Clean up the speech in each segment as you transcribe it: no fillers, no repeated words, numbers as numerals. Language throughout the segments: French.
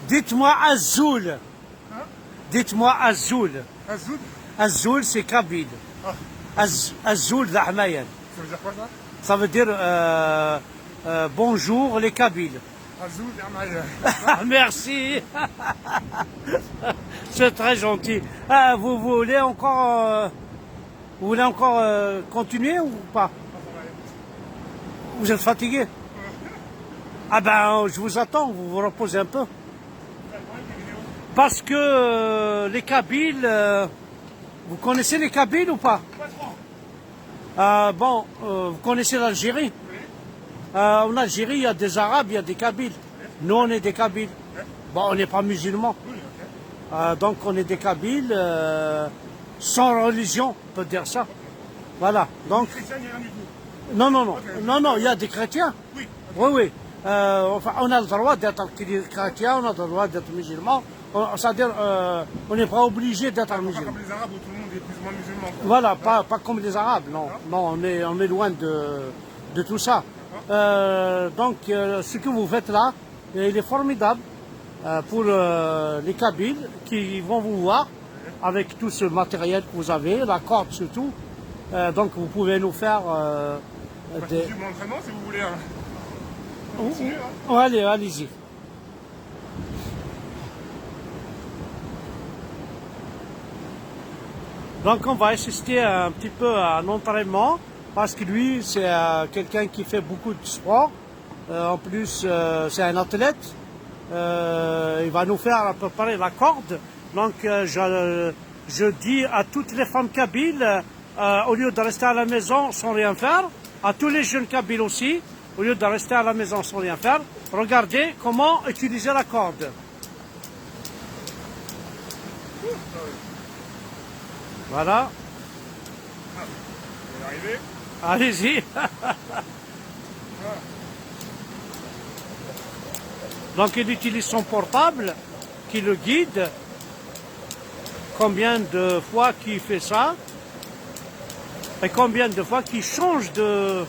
Dites-moi Azzoul. Hein? Dites-moi Azzoul. Azoud? Azzoul, c'est Kabyle. Ah, Azzoul d'Ahmayan. ça veut dire quoi ça? Ça veut dire bonjour les Kabyles. Azoud, Hermaï. Merci. C'est très gentil. Ah, vous voulez encore continuer ou pas? Vous êtes fatigué? Ah ben, je vous attends, vous vous reposez un peu. Parce que les Kabyles, vous connaissez les Kabyles ou pas? Bon, vous connaissez l'Algérie? En Algérie, il y a des Arabes, il y a des Kabyles. Nous, on est des Kabyles. Bon, on n'est pas musulmans. Donc, on est des Kabyles sans religion, on peut dire ça. Voilà. Donc, Chrétien, il n'y a rien du tout. non, non, non. Non, non, il y a des chrétiens. Oui. Oui, oui. Enfin, on a le droit d'être chrétien, on a le droit d'être musulman. C'est-à-dire, on n'est pas obligé d'être Pas musulman. comme les Arabes où tout le monde est plus ou moins musulman. Quoi. Voilà, pas comme les Arabes, non. Non, on est loin de tout ça. Donc, ce que vous faites là, il est formidable pour les Kabyles qui vont vous voir avec tout ce matériel que vous avez, la corde surtout. Donc, vous pouvez nous faire des... Suivre mon entraînement si vous voulez. Allez, allez-y. Donc on va assister un petit peu à un entraînement parce que lui c'est quelqu'un qui fait beaucoup de sport. En plus c'est un athlète. Il va nous faire préparer la corde. Donc je dis à toutes les femmes kabyles, au lieu de rester à la maison sans rien faire, à tous les jeunes kabyles aussi, au lieu de rester à la maison sans rien faire, regardez comment utiliser la corde. Voilà. On est arrivé. Allez-y. Donc il utilise son portable qui le guide. Combien de fois qu'il fait ça? Et combien de fois qu'il change de...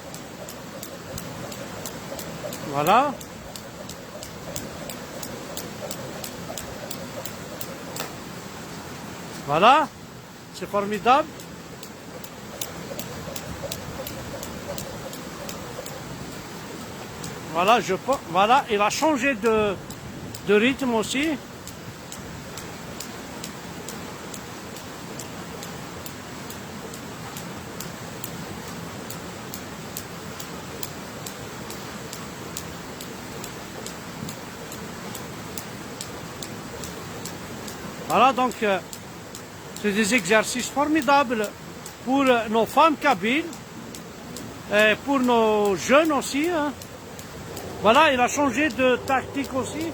Voilà. Voilà. C'est formidable. Voilà, voilà, il a changé de rythme aussi. Voilà, donc c'est des exercices formidables pour nos femmes kabyles et pour nos jeunes aussi. Hein. Voilà, il a changé de tactique aussi.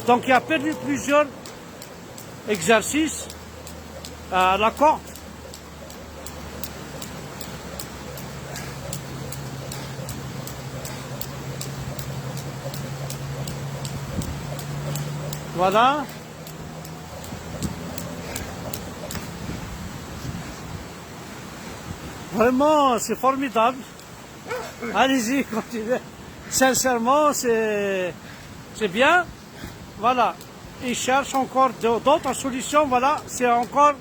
Donc il a perdu plusieurs exercices à la corde. Voilà. Vraiment, c'est formidable. Allez-y, continuez. Sincèrement, c'est bien. Voilà. Ils cherchent encore d'autres solutions. Voilà, c'est encore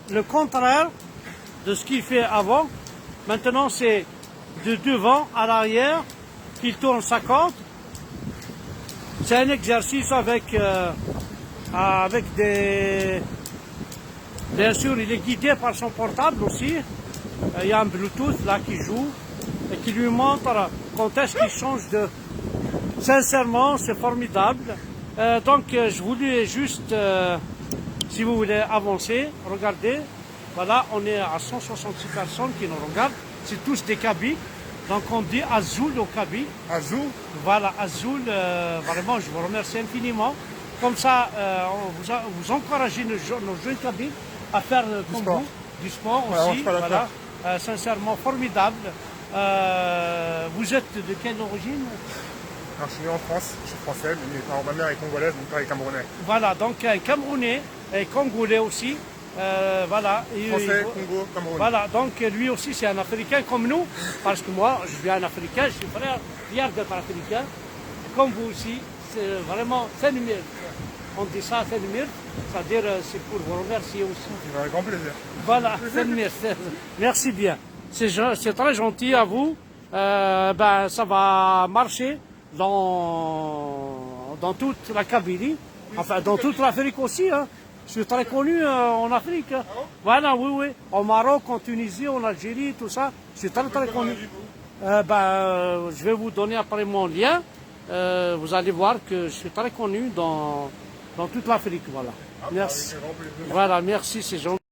le contraire de ce qu'il fait avant. Maintenant, c'est de devant à l'arrière qu'il tourne sa corde. C'est un exercice avec des... Bien sûr, il est guidé par son portable aussi. Il y a un Bluetooth là qui joue et qui lui montre quand est-ce qu'il change de... Sincèrement, c'est formidable. Donc, je voulais juste, si vous voulez avancer, regardez. Voilà, on est à 166 personnes qui nous regardent. C'est tous des Kabyles. Donc, on dit Azzoul au Kabyle. Azou? Voilà, Azzoul, vraiment, je vous remercie infiniment. Comme ça, vous encouragez nos jeunes Kabyles à faire comme sport. vous, du sport Ouais, aussi. Voilà, sincèrement formidable. Vous êtes de quelle origine? Alors, je suis né en France, je suis français, mais ma mère est congolaise, mon père est camerounais. Voilà, donc un Camerounais et Congolais aussi. Voilà. Français, Congo, Cameroun. Voilà, donc lui aussi c'est un Africain comme nous, parce que moi je suis un Africain, je suis fier d'être Africain, comme vous aussi. c'est vraiment Senmir. On dit ça, Senmir, c'est-à-dire c'est pour vous remercier aussi. Avec grand plaisir. Voilà, Senmir. Merci bien. C'est très gentil à vous. Ben, ça va marcher dans toute la Kabylie, enfin dans toute l'Afrique aussi. Hein. Je suis très connu en Afrique. Hein. Voilà, oui, oui. Au Maroc, en Tunisie, en Algérie, tout ça. Je suis très très connu. Je vais vous donner après mon lien. Vous allez voir que je suis très connu dans toute l'Afrique. Voilà. Merci. Voilà, merci, c'est gentil.